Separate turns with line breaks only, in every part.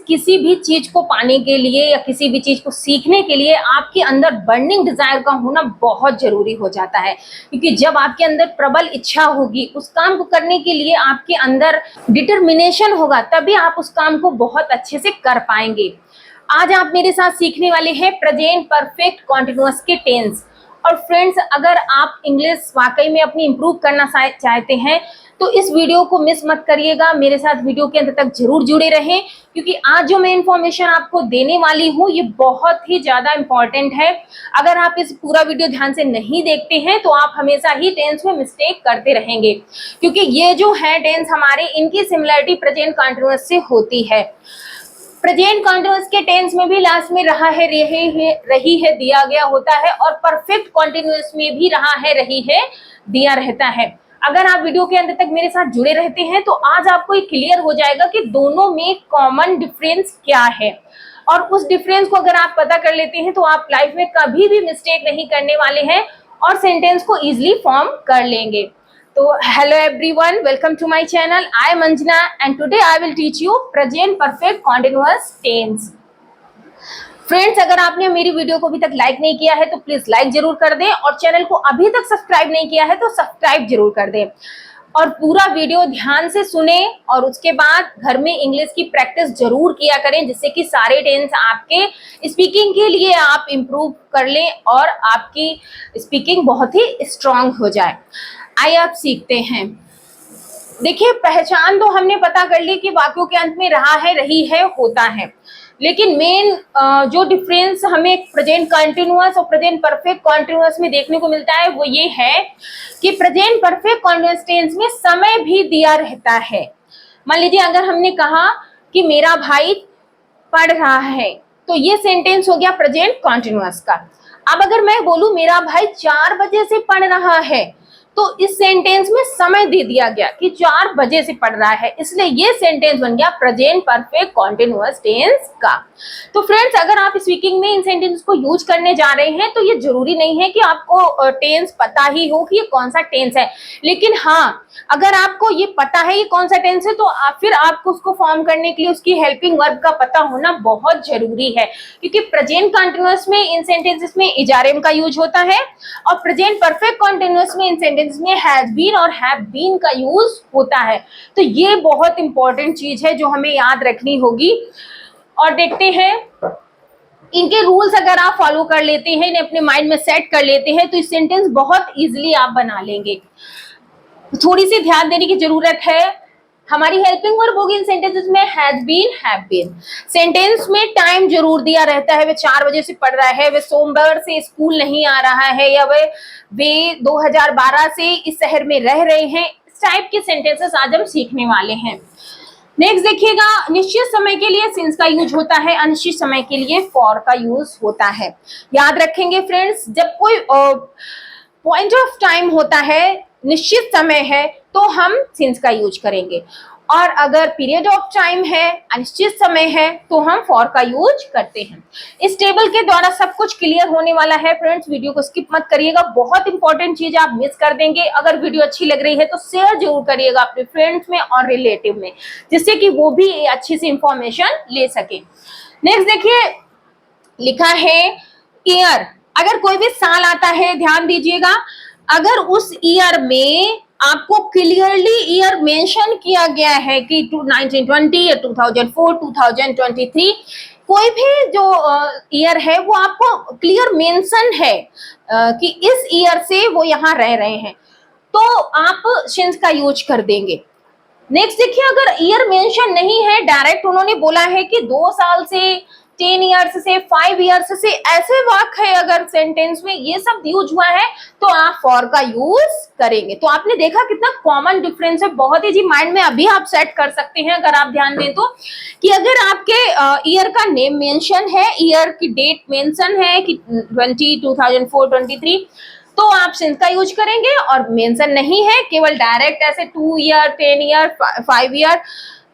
किसी भी चीज को पाने के लिए या किसी भी चीज को सीखने के लिए आपके अंदर बर्निंग डिजायर का होना बहुत जरूरी हो जाता है, क्योंकि जब आपके अंदर प्रबल इच्छा होगी उस काम को करने के लिए, आपके अंदर डिटर्मिनेशन होगा, तभी आप उस काम को बहुत अच्छे से कर पाएंगे। आज आप मेरे साथ सीखने वाले हैं प्रेजेंट परफेक्ट कॉन्टिन्यूअस के टेंस। और फ्रेंड्स, अगर आप इंग्लिश वाकई में अपनी इंप्रूव करना चाहते हैं तो इस वीडियो को मिस मत करिएगा, मेरे साथ वीडियो के अंत तक जरूर जुड़े रहें, क्योंकि आज जो मैं इंफॉर्मेशन आपको देने वाली हूँ ये बहुत ही ज्यादा इंपॉर्टेंट है। अगर आप इस पूरा वीडियो ध्यान से नहीं देखते हैं तो आप हमेशा ही टेंस में मिस्टेक करते रहेंगे, क्योंकि ये जो है टेंस हमारे, इनकी सिमिलरिटी प्रेजेंट कंटीन्यूअस से होती है। प्रेजेंट कंटीन्यूअस के टेंस में भी लास्ट में रहा है, रही है दिया गया होता है, और परफेक्ट कंटीन्यूअस में भी रहा है, रही है दिया रहता है। अगर आप वीडियो के अंत तक मेरे साथ जुड़े रहते हैं तो आज आपको ये क्लियर हो जाएगा कि दोनों में कॉमन डिफरेंस क्या है, और उस डिफरेंस को अगर आप पता कर लेते हैं तो आप लाइफ में कभी भी मिस्टेक नहीं करने वाले हैं और सेंटेंस को इजिली फॉर्म कर लेंगे। तो hello everyone, welcome to my channel. I am Anjana and today I will teach you present perfect continuous tense. Friends, अगर आपने मेरी वीडियो को अभी तक लाइक नहीं किया है तो प्लीज लाइक जरूर कर दें, और चैनल को अभी तक सब्सक्राइब नहीं किया है तो सब्सक्राइब जरूर कर दें, और पूरा वीडियो ध्यान से सुने और उसके बाद घर में इंग्लिश की प्रैक्टिस जरूर किया करें, जिससे कि सारे टेंस आपके स्पीकिंग के लिए आप इम्प्रूव कर लें और आपकी स्पीकिंग बहुत ही स्ट्रांग हो जाए। आइए आप सीखते हैं। देखिए, पहचान तो हमने पता कर ली कि वाक्यों के अंत में रहा है, रही है, होता है, लेकिन मेन जो डिफरेंस हमें प्रेजेंट कंटीन्यूअस और प्रेजेंट परफेक्ट कंटीन्यूअस में देखने को मिलता है वो ये है कि प्रेजेंट परफेक्ट कंटीन्यूअस टेंस में समय भी दिया रहता है। मान लीजिए अगर हमने कहा कि मेरा भाई पढ़ रहा है, तो ये सेंटेंस हो गया प्रेजेंट कंटीन्यूअस का। अब अगर मैं बोलूं मेरा भाई 4 बजे से पढ़ रहा है, तो इस सेंटेंस में समय दे दिया गया कि 4 बजे से पढ़ रहा है, इसलिए ये सेंटेंस बन गया प्रेजेंट परफेक्ट कंटीन्यूअस टेंस का। तो फ्रेंड्स, अगर आप स्पीकिंग में इन सेंटेंस को यूज करने जा रहे हैं तो ये जरूरी नहीं है कि आपको टेंस पता ही हो कि ये कौन सा टेंस है, लेकिन हाँ, अगर आपको ये पता है ये कौन सा टेंस है तो फिर आपको उसको फॉर्म करने के लिए उसकी हेल्पिंग वर्ब का पता होना बहुत जरूरी है, क्योंकि प्रेजेंट कंटीन्यूअस में इन सेंटेंसेस में इजारेम का यूज होता है, और प्रेजेंट परफेक्ट कंटीन्यूअस में इन सेंटेंस में हैज बीन और हैव बीन का यूज होता है। तो ये बहुत इंपॉर्टेंट चीज है जो हमें याद रखनी होगी। और देखते हैं इनके रूल्स, अगर आप फॉलो कर लेते हैं, इन्हें अपने माइंड में सेट कर लेते हैं तो इस सेंटेंस बहुत इजीली आप बना लेंगे। थोड़ी सी ध्यान देने की जरूरत है। हमारी हेल्पिंग वर्ब होगी इन सेंटेंसेस में has been, have been. Sentence में टाइम जरूर दिया रहता है, वे 4 बजे से पढ़ रहा है, वे सोमवार से स्कूल नहीं आ रहा है, या वे 2012 से इस शहर में रह रहे हैं। इस टाइप के सेंटेंसेस आज हम सीखने वाले हैं। नेक्स्ट देखिएगा, निश्चित समय के लिए सिंस का यूज होता है, अनिश्चित समय के लिए फॉर का यूज होता है। याद रखेंगे फ्रेंड्स, जब कोई पॉइंट ऑफ टाइम होता है, निश्चित समय है, तो हम सिंस का यूज करेंगे, और अगर पीरियड ऑफ टाइम है, अनिश्चित समय है, तो हम फॉर का यूज करते हैं। इस टेबल के द्वारा सब कुछ क्लियर होने वाला है। फ्रेंड्स, वीडियो को स्किप मत करिएगा, बहुत इंपॉर्टेंट चीज आप मिस कर देंगे। अगर वीडियो अच्छी लग रही है तो शेयर जरूर करिएगा अपने फ्रेंड्स में और रिलेटिव में, जिससे कि वो भी अच्छी सी इंफॉर्मेशन ले सके। नेक्स्ट देखिए, लिखा है ईयर। अगर कोई भी साल आता है, ध्यान दीजिएगा, अगर उस ईयर में आपको क्लियरली ईयर मेंशन किया गया है कि 1920 या 2004, 2023, कोई भी जो ईयर है वो आपको क्लियर मेंशन है कि इस ईयर से वो यहाँ रह रहे हैं, तो आप सिंस का यूज कर देंगे। नेक्स्ट देखिए, अगर ईयर मेंशन नहीं है, डायरेक्ट उन्होंने बोला है कि 2 साल से, 10 ईयर्स से, 5 ईयर्स से, ऐसे वाक्य है अगर सेंटेंस में ये सब यूज हुआ है तो आप फॉर का यूज करेंगे। तो आपने देखा कितना कॉमन डिफरेंस है, बहुत ही जी माइंड में अभी आप सेट कर सकते हैं अगर आप ध्यान दें तो, कि अगर आपके ईयर का नेम मेंशन है, ईयर की डेट मेंशन है कि 2004, 23, तो आप सिंस का यूज करेंगे, और मेंशन नहीं है, केवल डायरेक्ट ऐसे 2 ईयर, 10 ईयर, 5 ईयर,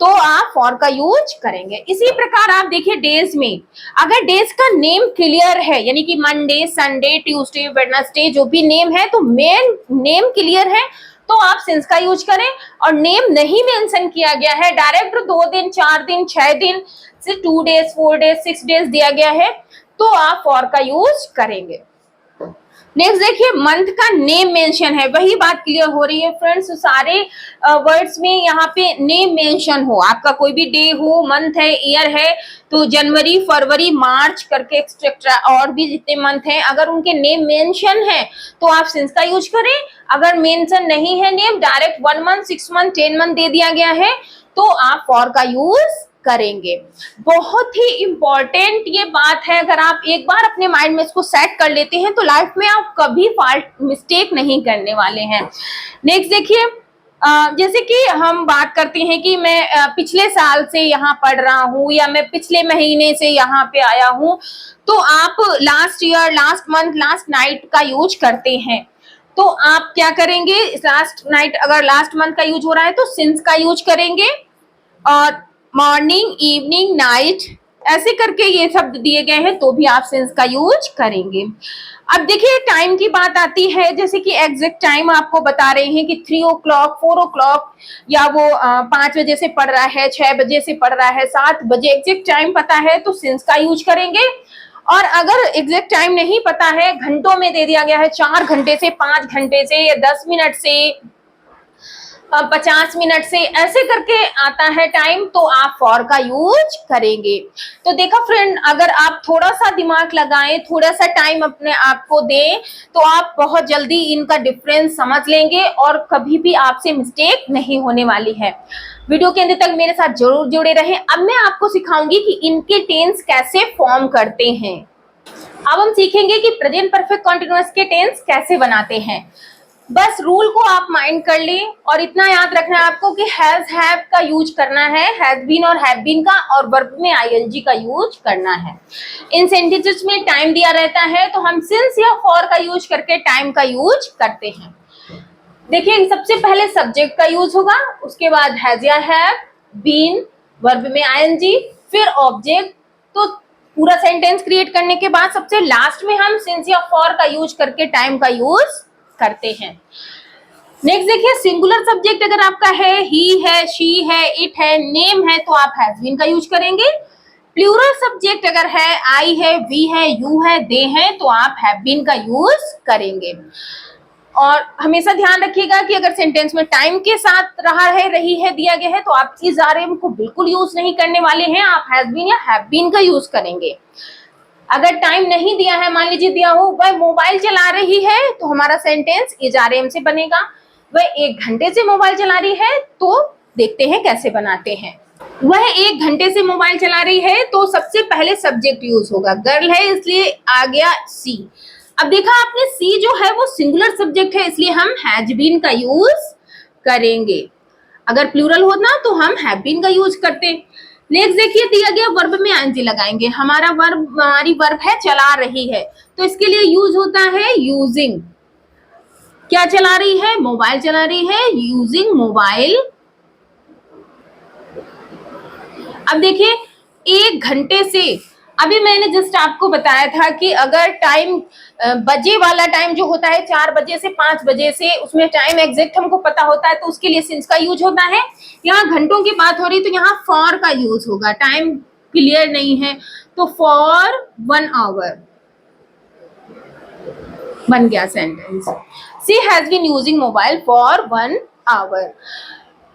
तो आप फॉर का यूज करेंगे। इसी प्रकार आप देखिए डेज में, अगर डेज का नेम क्लियर है, यानी कि मंडे, संडे, ट्यूसडे, वेडनेसडे, जो भी नेम है, तो मेन नेम क्लियर है तो आप सिंस का यूज करें। और नेम नहीं मेंशन किया गया है, डायरेक्ट 2 दिन 4 दिन 6 दिन से 2 डेज 4 डेज 6 डेज दिया गया है, तो आप फॉर का यूज करेंगे। नेक्स्ट देखिए, मंथ का नेम मेंशन है, वही बात क्लियर हो रही है फ्रेंड्स। सारे वर्ड्स में यहाँ पे नेम मेंशन हो, आपका कोई भी डे हो, मंथ है, ईयर है, तो जनवरी फरवरी मार्च करके एक्सेट्रा और भी जितने मंथ हैं, अगर उनके नेम मेंशन है तो आप सिंस का यूज करें। अगर मेंशन नहीं है name, direct 1 month 6 month 10 month दे दिया गया है, तो आप फॉर का यूज करेंगे। बहुत ही इंपॉर्टेंट ये बात है, अगर आप एक बार अपने माइंड में इसको सेट कर लेते हैं तो लाइफ में आप कभी मिस्टेक नहीं करने वाले हैं। नेक्स्ट देखिए, जैसे कि हम बात करते हैं कि मैं पिछले साल से यहाँ पढ़ रहा हूँ या मैं पिछले महीने से यहाँ पे आया हूँ, तो आप last year, last month, last night का यूज करते हैं। तो आप क्या करेंगे, लास्ट नाइट अगर लास्ट मंथ का यूज हो रहा है तो सिंस का यूज करेंगे, और मॉर्निंग इवनिंग नाइट ऐसे करके ये शब्द दिए गए हैं तो भी आप सिंस का यूज करेंगे। अब देखिए, टाइम की बात आती है, जैसे कि एग्जैक्ट टाइम आपको बता रहे हैं कि 3 o'clock 4 o'clock, या वो 5 बजे से पढ़ रहा है, 6 बजे से पढ़ रहा है, 7 बजे, एग्जैक्ट टाइम पता है तो सिंस का यूज करेंगे। और अगर एग्जैक्ट टाइम नहीं पता है, घंटों में दे दिया गया है, 4 घंटे से, 5 घंटे से, या 10 मिनट से, 50 मिनट से, ऐसे करके आता है टाइम, तो आप फॉर का यूज करेंगे। तो देखा फ्रेंड, अगर आप थोड़ा सा दिमाग लगाएं, थोड़ा सा टाइम अपने आप को दें, तो आप बहुत जल्दी इनका डिफरेंस समझ लेंगे और कभी भी आपसे मिस्टेक नहीं होने वाली है। वीडियो के अंत तक मेरे साथ जरूर जुड़े रहें। अब मैं आपको सिखाऊंगी कि इनके टेंस कैसे फॉर्म करते हैं। अब हम सीखेंगे कि प्रेजेंट परफेक्ट कॉन्टिन्यूअस के टेंस कैसे बनाते हैं। बस रूल को आप माइंड कर लें, और इतना याद रखना है आपको कि हैज हैव का यूज करना है, हैज बीन और हैव बीन का, और वर्ब में आईएनजी का यूज करना है। इन सेंटेंसेस में टाइम दिया रहता है तो हम सिंस या फॉर का यूज करके टाइम का यूज करते हैं। देखिए, सबसे पहले सब्जेक्ट का यूज होगा, उसके बाद हैज या हैव, बीन, वर्ब में आईएनजी, फिर ऑब्जेक्ट। तो पूरा सेंटेंस क्रिएट करने के बाद सबसे लास्ट में हम सिंस या फॉर का यूज करके टाइम का यूज करते हैं। नेक्स्ट देखिए, सिंगुलर सब्जेक्ट अगर आपका है, ही है, शी है, इट है, नेम है, तो आप हैज बीन का यूज करेंगे। प्लूरल सब्जेक्ट अगर है, आई है, वी है, यू है, दे है, तो आप हैव बीन का यूज करेंगे। और हमेशा ध्यान रखिएगा कि अगर सेंटेंस में टाइम के साथ रहा है, रही है, दिया गया है, तो आप इस आरएम को बिल्कुल यूज नहीं करने वाले हैं, आप हैज बीन या हैव बीन का यूज करेंगे। अगर टाइम नहीं दिया है, मान लीजिए दिया हो वह मोबाइल चला रही है, तो हमारा सेंटेंस इजारेम से बनेगा। वह 1 घंटे से मोबाइल चला रही है, तो देखते हैं कैसे बनाते हैं। वह 1 घंटे से मोबाइल चला रही है, तो सबसे पहले सब्जेक्ट यूज होगा, गर्ल है इसलिए आ गया सी। अब देखा आपने, सी जो है वो सिंगुलर सब्जेक्ट है, इसलिए हम हैज बीन का यूज करेंगे। अगर प्लूरल होता तो हम हैव बीन का यूज करते। नेक्स्ट देखिए, दिया गया वर्ब में आईएनजी लगाएंगे। हमारी वर्ब है चला रही है, तो इसके लिए यूज होता है यूजिंग। क्या चला रही है, मोबाइल चला रही है, यूजिंग मोबाइल। अब देखिए, 1 घंटे से, अभी मैंने जस्ट आपको बताया था कि अगर टाइम बजे वाला टाइम जो होता है 4 बजे से 5 बजे से, उसमें टाइम एग्जैक्ट हमको पता होता है, तो उसके लिए सिंस का यूज होता है। यहाँ घंटों की बात हो रही तो यहाँ फॉर का यूज होगा, टाइम क्लियर नहीं है तो फॉर 1 आवर बन गया sentence. She has been using mobile for 1 hour.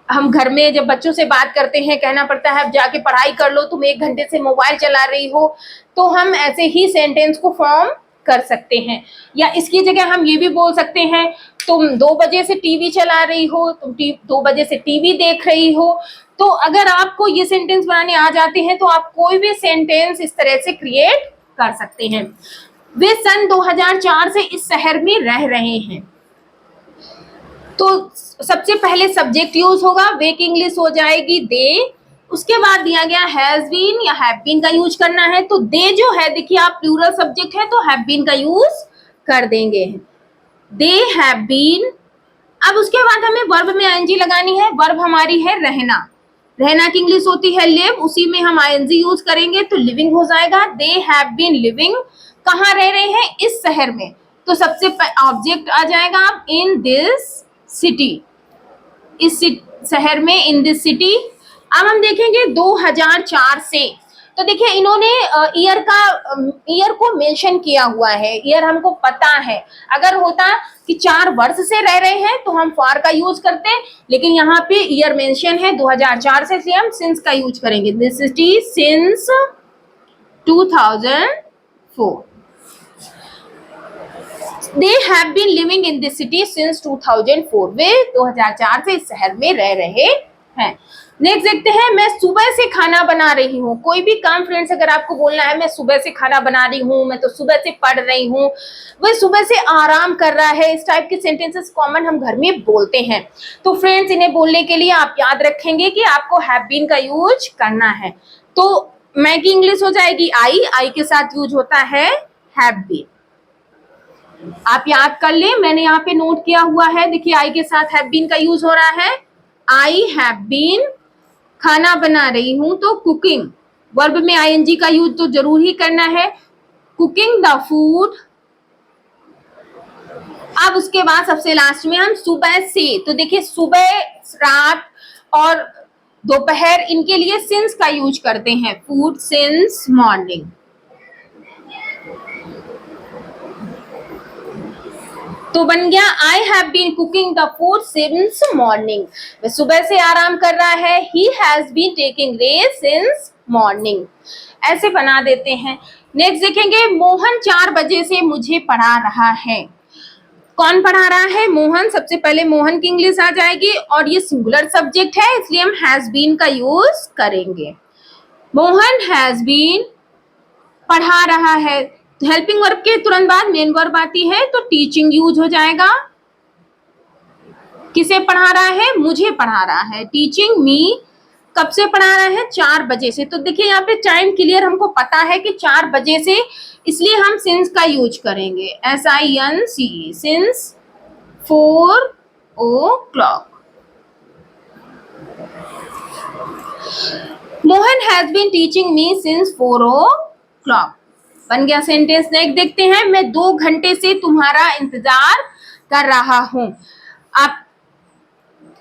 हम घर में जब बच्चों से बात करते हैं, कहना पड़ता है अब जाके पढ़ाई कर लो, तुम 1 घंटे से मोबाइल चला रही हो, तो हम ऐसे ही सेंटेंस को फॉर्म कर सकते हैं। या इसकी जगह हम ये भी बोल सकते हैं, तुम 2 बजे से टीवी चला रही हो, तुम 2 बजे से टीवी देख रही हो। तो अगर आपको ये सेंटेंस बनाने आ जाते हैं तो आप कोई भी सेंटेंस इस तरह से क्रिएट कर सकते हैं। वे सन 2004 से इस शहर में रह रहे हैं, तो सबसे पहले सब्जेक्ट यूज होगा, वे की इंग्लिश हो जाएगी दे। उसके बाद दिया गया हैज बीन या हैव बीन का यूज करना है, तो दे जो है, देखिए आप प्लूरल सब्जेक्ट है तो हैव बीन का यूज कर देंगे, दे हैव बीन। अब उसके बाद हमें वर्ब में आईएनजी लगानी है। वर्ब हमारी है रहना, रहना की इंग्लिश होती है लिव, उसी में हम आईएनजी यूज करेंगे तो लिविंग हो जाएगा। दे हैव बीन लिविंग, कहाँ रह रहे हैं, इस शहर में, तो सबसे ऑब्जेक्ट आ जाएगा इन दिस सिटी। इस शहर में, इन दिस सिटी। अब हम देखेंगे 2004 से। तो देखिए इन्होंने ईयर को मेंशन किया हुआ है, ईयर हमको पता है। अगर होता कि 4 वर्ष से रह रहे हैं तो हम फॉर का यूज करते, लेकिन यहाँ पे ईयर मेंशन है 2004 से, इसलिए हम सिंस का यूज करेंगे। This city since 2004। They have been living in this city since 2004. वे 2004 से इस शहर में रह रहे हैं। नेक्स्ट देखते हैं, मैं सुबह से खाना बना रही हूँ। कोई भी काम फ्रेंड्स अगर आपको बोलना है मैं सुबह से खाना बना रही हूँ, मैं तो सुबह से पढ़ रही हूँ, वह सुबह से आराम कर रहा है, इस टाइप के सेंटेंसेस कॉमन हम घर में बोलते हैं। तो फ्रेंड्स इन्हें बोलने के लिए आप याद रखेंगे कि आपको हैव बीन का यूज करना है। तो मैं की इंग्लिश हो जाएगी आई के साथ यूज होता है हैव बीन। आप याद कर ले, मैंने यहाँ पे नोट किया हुआ है। देखिए आई के साथ हैव बीन का यूज हो रहा है। आई हैव बीन, खाना बना रही हूं तो कुकिंग, वर्ब में आईएनजी का यूज तो जरूर ही करना है। Cooking the food. अब उसके बाद सबसे लास्ट में हम सुबह से, तो देखिए सुबह, रात और दोपहर, इनके लिए सिंस का यूज करते हैं। Food since morning. तो बन गया I have been cooking the food since morning. वह सुबह से आराम कर रहा है। He has been taking rest since morning. ऐसे बना देते हैं। नेक्स्ट देखेंगे, मोहन 4 बजे से मुझे पढ़ा रहा है। कौन पढ़ा रहा है? मोहन। सबसे पहले मोहन की इंग्लिश आ जाएगी और ये सिंगुलर सब्जेक्ट है, इसलिए हम हैज बीन का यूज करेंगे। मोहन हैज बीन पढ़ा रहा है। हेल्पिंग वर्ब के तुरंत बाद मेन वर्ब आती है, तो टीचिंग यूज हो जाएगा। किसे पढ़ा रहा है? मुझे पढ़ा रहा है। Teaching me. कब से पढ़ा रहा है? 4 बजे से। तो देखिए यहाँ पे टाइम क्लियर हमको पता है कि 4 बजे से, इसलिए हम सिंस का यूज करेंगे। SINCE, since 4 o'clock। Mohan has been teaching me since 4 o'clock। बन गया सेंटेंस। नेक्स्ट देखते हैं, मैं 2 घंटे से तुम्हारा इंतजार कर रहा हूं।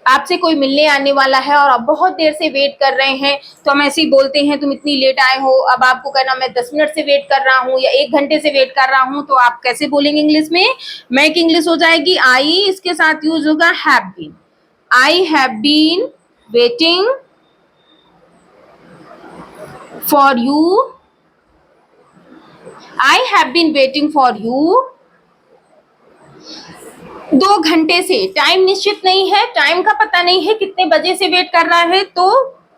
आपसे कोई मिलने आने वाला है और आप बहुत देर से वेट कर रहे हैं, तो हम ऐसे ही बोलते हैं तुम इतनी लेट आए हो। अब आपको कहना मैं 10 मिनट से वेट कर रहा हूँ या 1 घंटे से वेट कर रहा हूँ, तो आप कैसे बोलेंगे इंग्लिश में? मैं की इंग्लिश हो जाएगी आई, इसके साथ यूज होगा have been. I have been waiting for you. I have been waiting for you। 2 घंटे से, टाइम निश्चित नहीं है, टाइम का पता नहीं है कितने बजे से वेट कर रहा है, तो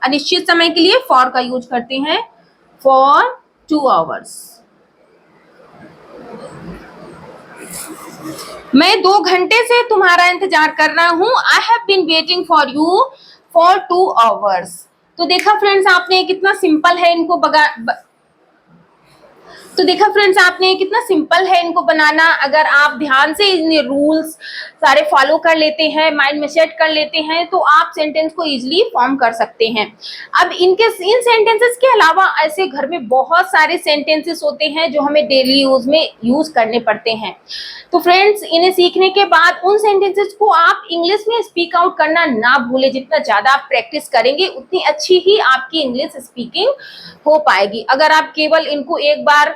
अनिश्चित समय के लिए फॉर का यूज करते हैं। For 2 hours। मैं 2 घंटे से तुम्हारा इंतजार कर रहा हूं। I have been waiting for you for 2 hours। तो देखा फ्रेंड्स आपने कितना सिंपल है इनको कितना सिंपल है इनको बनाना। अगर आप ध्यान से इन रूल्स सारे फॉलो कर लेते हैं, माइंड में सेट कर लेते हैं, तो आप सेंटेंस को इजीली फॉर्म कर सकते हैं। अब इन सेंटेंसेस के अलावा ऐसे घर में बहुत सारे सेंटेंसेस होते हैं जो हमें डेली यूज में यूज करने पड़ते हैं। तो फ्रेंड्स इन्हें सीखने के बाद उन सेंटेंसेस को आप इंग्लिश में स्पीक आउट करना ना भूलें। जितना ज्यादा आप प्रैक्टिस करेंगे उतनी अच्छी ही आपकी इंग्लिश स्पीकिंग हो पाएगी। अगर आप केवल इनको एक बार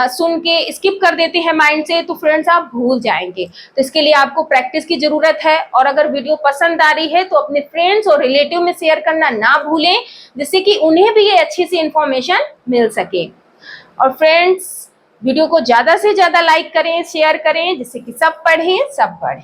सुन के स्किप कर देते हैं माइंड से, तो फ्रेंड्स आप भूल जाएंगे। तो इसके लिए आपको प्रैक्टिस की जरूरत है। और अगर वीडियो पसंद आ रही है तो अपने फ्रेंड्स और रिलेटिव में शेयर करना ना भूलें, जिससे कि उन्हें भी ये अच्छी सी इंफॉर्मेशन मिल सके। और फ्रेंड्स वीडियो को ज्यादा से ज्यादा लाइक करें, शेयर करें, जिससे कि सब पढ़ें सब बढ़ें।